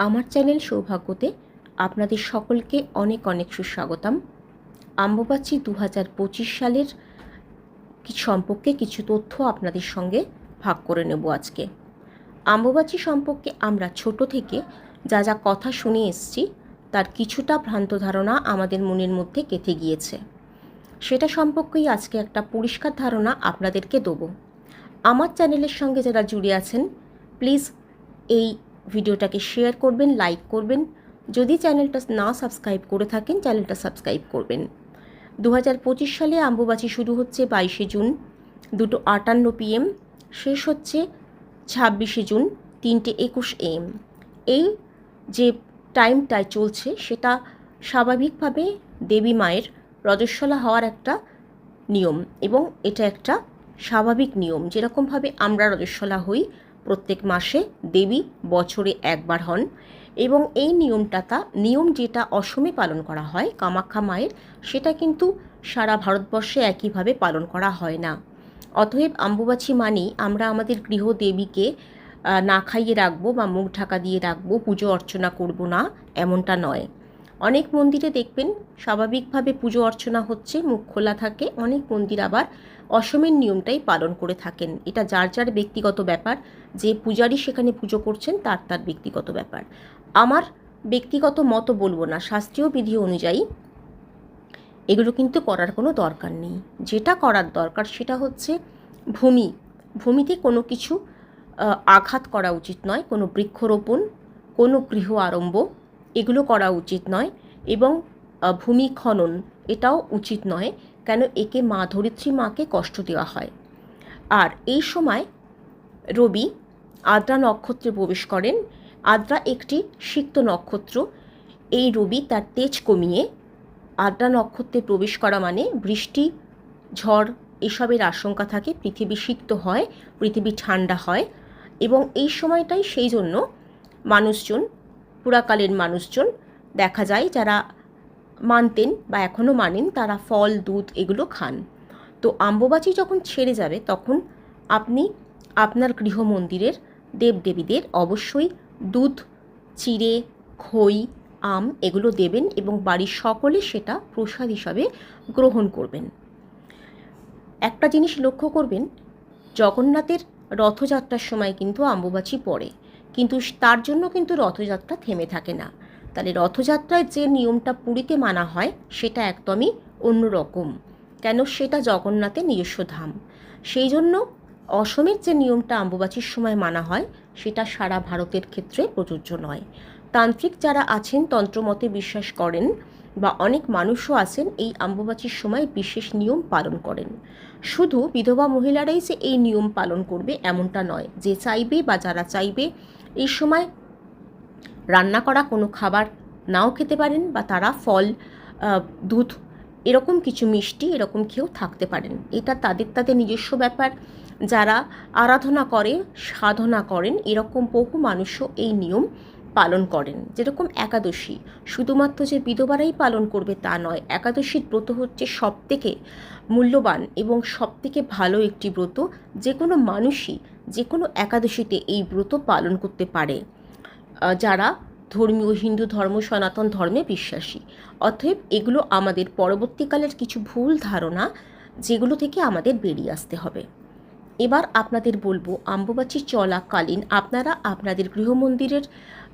আমার চ্যানেল সৌভাগ্যতে আপনাদের সকলকে অনেক অনেক সুস্বাগতম। অম্বুবাচী 2025 সালের সম্পর্কে কিছু তথ্য আপনাদের সঙ্গে ভাগ করে নেব আজকে। অম্বুবাচী সম্পর্কে আমরা ছোট থেকে যা যা কথা শুনে এসেছি তার কিছুটা ভ্রান্ত ধারণা আমাদের মনের মধ্যে গেঁথে গিয়েছে। সেটা সম্পর্কেই আজকে একটা পরিষ্কার ধারণা আপনাদেরকে দেবো। আমার চ্যানেলের সঙ্গে যারা জুড়ে আছেন প্লিজ এই ভিডিওটাকে শেয়ার করবেন, লাইক করবেন। যদি চ্যানেলটা না সাবস্ক্রাইব করে থাকেন চ্যানেলটা সাবস্ক্রাইব করবেন। 2025 সালে অম্বুবাচী শুরু হচ্ছে 22শে জুন 2:58 PM, শেষ হচ্ছে 26শে জুন 3:21 AM। এই যে টাইমটায় চলছে সেটা স্বাভাবিকভাবে দেবী মায়ের রজস্বলা হওয়ার একটা নিয়ম, এবং এটা একটা স্বাভাবিক নিয়ম। যেরকমভাবে আমরা রজস্বলা হই প্রত্যেক মাসে, দেবী বছরে একবার হন, এবং এই নিয়ম যেটা অসমে পালন করা হয় কামাখ্যা মায়ের, সেটা কিন্তু সারা ভারতবর্ষে একইভাবে পালন করা হয় না। অতএব অম্বুবাচী মানেই আমরা আমাদের গৃহ দেবীকে না খাইয়ে রাখবো বা মুখ ঢাকা দিয়ে রাখবো, পুজো অর্চনা করব না, এমনটা নয়। অনেক মন্দিরে দেখবেন স্বাভাবিকভাবে পুজো অর্চনা হচ্ছে, মুখ খোলা থাকে। অনেক মন্দির আবার অসমের নিয়মটাই পালন করে থাকেন। এটা যার যার ব্যক্তিগত ব্যাপার, যে পূজারী সেখানে পুজো করছেন তার ব্যক্তিগত ব্যাপার। আমার ব্যক্তিগত মত বলবো না, শাস্ত্রীয় বিধি অনুযায়ী এগুলো কিন্তু করার কোনো দরকার নেই। যেটা করার দরকার সেটা হচ্ছে ভূমিতে কোনো কিছু আঘাত করা উচিত নয়, কোনো বৃক্ষরোপণ, কোনো গৃহ আরম্ভ এগুলো করা উচিত নয়, এবং ভূমি খনন এটাও উচিত নয়। কেন? একে মা ধরিত্রী মাকে কষ্ট দেওয়া হয়। আর এই সময় রবি আদ্রা নক্ষত্রে প্রবেশ করেন। আদ্রা একটি সিক্ত নক্ষত্র। এই রবি তার তেজ কমিয়ে আদ্রা নক্ষত্রে প্রবেশ করা মানে বৃষ্টি, ঝড় এসবের আশঙ্কা থাকে, পৃথিবী সিক্ত হয়, পৃথিবী ঠান্ডা হয়। এবং এই সময়টাই সেই জন্য মানুষজন, পুরাকালের মানুষজন দেখা যায় যারা মানতেন বা এখনও মানেন, তারা ফল, দুধ এগুলো খান। তো অম্বুবাচী যখন ছেড়ে যাবে তখন আপনি আপনার গৃহ মন্দিরের দেবদেবীদের অবশ্যই দুধ, চিড়ে, খই, আম এগুলো দেবেন, এবং বাড়ির সকলে সেটা প্রসাদ হিসাবে গ্রহণ করবেন। একটা জিনিস লক্ষ্য করবেন, জগন্নাথের রথযাত্রার সময় কিন্তু অম্বুবাচী পড়ে, কিন্তু তার জন্য কিন্তু রথযাত্রা থেমে থাকে না। তাহলে রথযাত্রায় যে নিয়মটা পুরীতে মানা হয় সেটা একদমই অন্যরকম। কেন? সেটা জগন্নাথের নিজস্ব ধাম। সেই জন্য অসমের যে নিয়মটা অম্বুবাচীর সময় মানা হয় সেটা সারা ভারতের ক্ষেত্রে প্রযোজ্য নয়। তান্ত্রিক যারা আছেন, তন্ত্রমতে বিশ্বাস করেন, বা অনেক মানুষও আছেন এই অম্বুবাচীর সময় বিশেষ নিয়ম পালন করেন। শুধু বিধবা মহিলারাই যে এই নিয়ম পালন করবে এমনটা নয়। যে চাইবে বা যারা চাইবে এই সময় রান্না করা কোনো খাবার নাও খেতে পারেন, বা তারা ফল, দুধ এরকম কিছু মিষ্টি এরকম খেয়েও থাকতে পারেন। এটা তাদের নিজস্ব ব্যাপার। যারা আরাধনা করে, সাধনা করেন, এরকম বহু মানুষও এই নিয়ম পালন করেন। যেরকম একাদশী শুধুমাত্র যে বিধবারাই পালন করবে তা নয়। একাদশীর ব্রত হচ্ছে সবথেকে মূল্যবান এবং সবথেকে ভালো একটি ব্রত। যে কোনো মানুষই যে কোনো একাদশীতে এই ব্রত পালন করতে পারে যারা ধর্মীয় হিন্দু ধর্ম, সনাতন ধর্মে বিশ্বাসী। অতএব এগুলো আমাদের পরবর্তীকালের কিছু ভুল ধারণা, যেগুলো থেকে আমাদের বেরিয়ে আসতে হবে। এবার আপনাদের বলবো, অম্বুবাচী চলাকালীন আপনারা আপনাদের গৃহমন্দিরের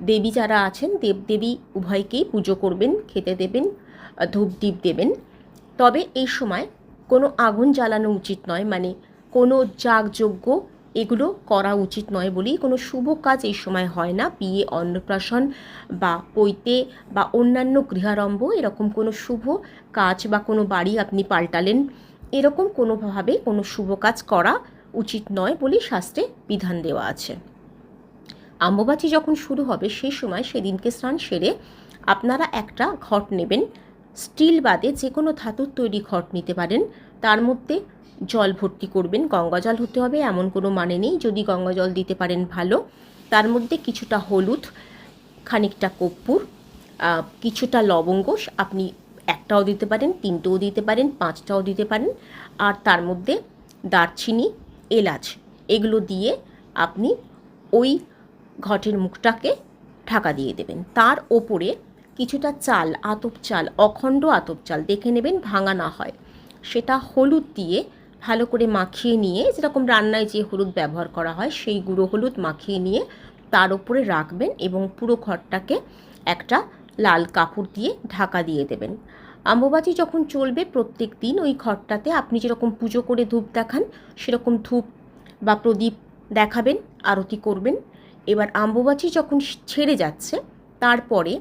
দেবী যারা আছেন, দেবদেবী উভয়কেই পুজো করবেন, খেতে দেবেন, ধূপদীপ দেবেন। তবে এই সময় কোনো আগুন জ্বালানো উচিত নয়, মানে কোনো যাগযজ্ঞ এগুলো করা উচিত নয় বলেই কোনো শুভ কাজ এই সময় হয় না। বিয়ে, অন্নপ্রাশন বা পৈতে বা অন্যান্য গৃহারম্ভ এরকম কোনো শুভ কাজ, বা কোনো বাড়ি আপনি পাল্টালেন, এরকম কোনোভাবে কোনো শুভ কাজ করা উচিত নয় বলেই শাস্ত্রে বিধান দেওয়া আছে। অম্বুবাচী যখন শুরু হবে সেই সময় সেদিনকে স্নান সেরে আপনারা একটা ঘট নেবেন। স্টিল বাদে যে কোনো ধাতুর তৈরি ঘট নিতে পারেন। তার মধ্যে জল ভর্তি করবেন। গঙ্গাজল হতে হবে এমন কোনো মানে নেই, যদি গঙ্গাজল দিতে পারেন ভালো। তার মধ্যে কিছুটা হলুদ, খানিকটা কর্পূর, কিছুটা লবঙ্গ, আপনি একটাও দিতে পারেন, তিনটেও দিতে পারেন, পাঁচটাও দিতে পারেন। আর তার মধ্যে দারচিনি, এলাচ এগুলো দিয়ে আপনি ওই ঘটের মুখটাকে ঢাকা দিয়ে দেবেন। তার ওপরে কিছুটা চাল, আতপ চাল, অখণ্ড আতপ চাল দেখে নেবেন ভাঙা না হয়, সেটা হলুদ দিয়ে ভালো করে মাখিয়ে নিয়ে, যেরকম রান্নায় যে হলুদ ব্যবহার করা হয় সেই গুঁড়ো হলুদ মাখিয়ে নিয়ে তার উপরে রাখবেন এবং পুরো ঘরটাকে একটা লাল কাপড় দিয়ে ঢাকা দিয়ে দেবেন। অম্বুবাচী যখন চলবে প্রত্যেক দিন ওই ঘরটাতে আপনি যেরকম পুজো করে ধূপ দেখান সেরকম ধূপ বা প্রদীপ দেখাবেন, আরতি করবেন। এবার অম্বুবাচী যখন ছেড়ে যাচ্ছে তারপরে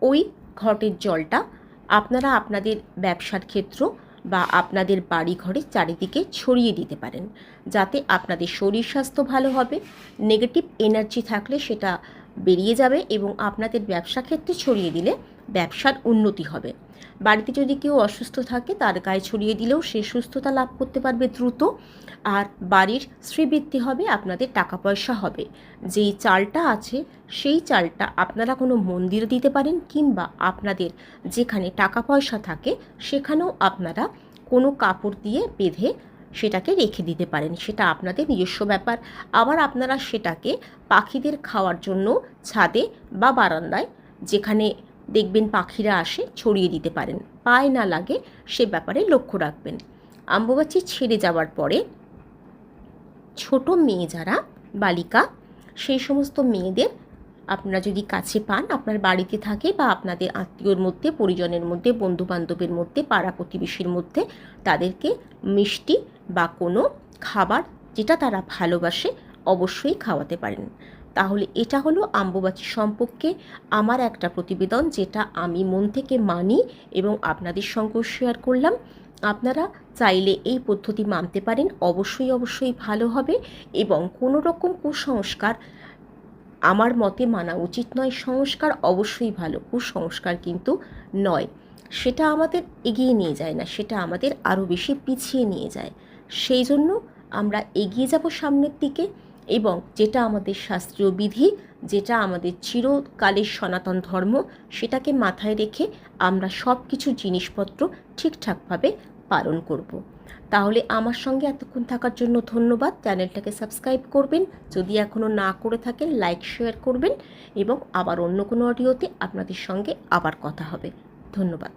ওই ঘটের জলটা আপনারা আপনাদের ব্যবসার ক্ষেত্র বা আপনাদের বাড়ি ঘরের চারিদিকে ছড়িয়ে দিতে পারেন, যাতে আপনাদের শরীর স্বাস্থ্য ভালো হবে, নেগেটিভ এনার্জি থাকলে সেটা বেরিয়ে যাবে এবং আপনাদের ব্যবসা ক্ষেত্রে ছড়িয়ে দিলে ব্যবসার উন্নতি হবে। বাড়িতে যদি কেউ অসুস্থ থাকে তার গায়ে ছড়িয়ে দিলেও সে সুস্থতা লাভ করতে পারবে দ্রুত, আর বাড়ির শ্রীবৃদ্ধি হবে, আপনাদের টাকা পয়সা হবে। যেই চালটা আছে সেই চালটা আপনারা কোনো মন্দিরে দিতে পারেন, কিংবা আপনাদের যেখানে টাকা পয়সা থাকে সেখানেও আপনারা কোনো কাপড় দিয়ে বেঁধে সেটাকে রেখে দিতে পারেন, সেটা আপনাদের নিজস্ব ব্যাপার। আবার আপনারা সেটাকে পাখিদের খাওয়ার জন্য ছাদে বা বারান্দায়, যেখানে দেখবেন পাখিরা আসে, ছড়িয়ে দিতে পারেন, পায়ে না লাগে সে ব্যাপারে লক্ষ্য রাখবেন। অম্বুবাচী ছেড়ে যাওয়ার পরে ছোট মেয়ে যারা বালিকা, সেই সমস্ত মেয়েদের আপনারা যদি কাছে পান, আপনার বাড়িতে থাকে বা আপনাদের আত্মীয়র মধ্যে, পরিজনের মধ্যে, বন্ধুবান্ধবের মধ্যে, পাড়া প্রতিবেশীর মধ্যে, তাদেরকে মিষ্টি বা কোনো খাবার যেটা তারা ভালোবাসে অবশ্যই খাওয়াতে পারেন। তাহলে এটা হলো অম্বুবাচী সম্পর্কে আমার একটা প্রতিবেদন, যেটা আমি মন থেকে মানি এবং আপনাদের সঙ্গেও শেয়ার করলাম। আপনারা চাইলে এই পদ্ধতি মানতে পারেন, অবশ্যই ভালো হবে এবং কোনো রকম কুসংস্কার আমার মতে মানা উচিত নয়। সংস্কার অবশ্যই ভালো, কুসংস্কার কিন্তু নয়। সেটা আমাদের এগিয়ে নিয়ে যায় না, সেটা আমাদের আরও বেশি পিছিয়ে নিয়ে যায়। সেই জন্য আমরা এগিয়ে যাব সামনের দিকে, এবং যেটা আমাদের শাস্ত্রীয় বিধি, যেটা আমাদের চিরকালের সনাতন ধর্ম, সেটাকে মাথায় রেখে আমরা সব কিছু জিনিসপত্র ঠিকঠাকভাবে পালন করব। তাহলে আমার সঙ্গে এতক্ষণ থাকার জন্য ধন্যবাদ। চ্যানেলটাকে সাবস্ক্রাইব করবেন, যদি এখনও না করে থাকেন লাইক শেয়ার করবেন, এবং আবার অন্য কোনো অডিওতে আপনাদের সঙ্গে আবার কথা হবে। ধন্যবাদ।